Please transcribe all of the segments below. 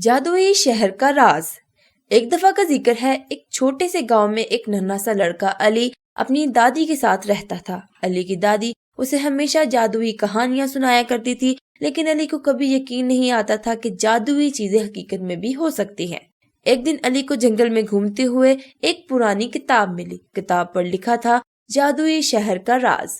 جادوئی شہر کا راز۔ ایک دفعہ کا ذکر ہے، ایک چھوٹے سے گاؤں میں ایک ننھا سا لڑکا علی اپنی دادی کے ساتھ رہتا تھا۔ علی کی دادی اسے ہمیشہ جادوئی کہانیاں سنایا کرتی تھی، لیکن علی کو کبھی یقین نہیں آتا تھا کہ جادوئی چیزیں حقیقت میں بھی ہو سکتی ہیں۔ ایک دن علی کو جنگل میں گھومتے ہوئے ایک پرانی کتاب ملی۔ کتاب پر لکھا تھا جادوئی شہر کا راز۔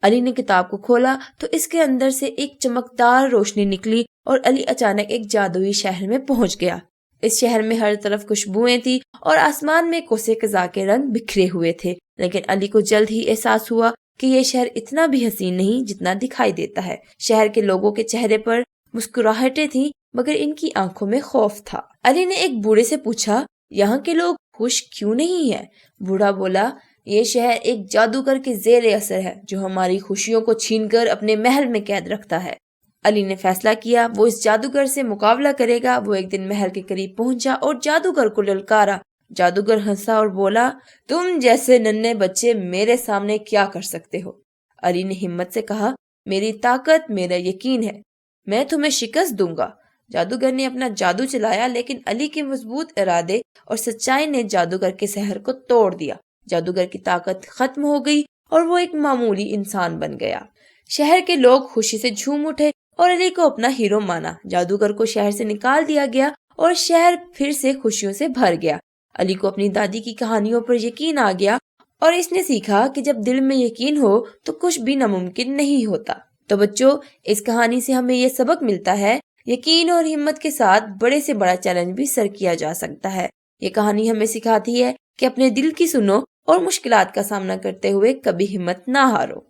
علی نے کتاب کو کھولا تو اس کے اندر سے ایک چمکدار روشنی نکلی اور علی اچانک ایک جادوئی شہر میں پہنچ گیا۔ اس شہر میں ہر طرف خوشبوئیں تھی اور آسمان میں کوسے قزح کے رنگ بکھرے ہوئے تھے، لیکن علی کو جلد ہی احساس ہوا کہ یہ شہر اتنا بھی حسین نہیں جتنا دکھائی دیتا ہے۔ شہر کے لوگوں کے چہرے پر مسکراہٹیں تھیں، مگر ان کی آنکھوں میں خوف تھا۔ علی نے ایک بوڑھے سے پوچھا، یہاں کے لوگ خوش کیوں نہیں ہیں؟ بوڑھا بولا، یہ شہر ایک جادوگر کے زیر اثر ہے جو ہماری خوشیوں کو چھین کر اپنے محل میں قید رکھتا ہے۔ علی نے فیصلہ کیا وہ اس جادوگر سے مقابلہ کرے گا۔ وہ ایک دن محل کے قریب پہنچا اور جادوگر کو للکارا۔ جادوگر ہنسا اور بولا، تم جیسے ننھے بچے میرے سامنے کیا کر سکتے ہو؟ علی نے ہمت سے کہا، میری طاقت میرا یقین ہے، میں تمہیں شکست دوں گا۔ جادوگر نے اپنا جادو چلایا، لیکن علی کے مضبوط ارادے اور سچائی نے جادوگر کے سحر کو توڑ دیا۔ جادوگر کی طاقت ختم ہو گئی اور وہ ایک معمولی انسان بن گیا۔ شہر کے لوگ خوشی سے جھوم اٹھے اور علی کو اپنا ہیرو مانا۔ جادوگر کو شہر سے نکال دیا گیا اور شہر پھر سے خوشیوں سے بھر گیا۔ علی کو اپنی دادی کی کہانیوں پر یقین آ گیا اور اس نے سیکھا کہ جب دل میں یقین ہو تو کچھ بھی ناممکن نہیں ہوتا۔ تو بچوں، اس کہانی سے ہمیں یہ سبق ملتا ہے، یقین اور ہمت کے ساتھ بڑے سے بڑا چیلنج بھی سر کیا جا سکتا ہے۔ یہ کہانی ہمیں سکھاتی ہے کہ اپنے دل کی سنو اور مشکلات کا سامنا کرتے ہوئے کبھی ہمت نہ ہارو۔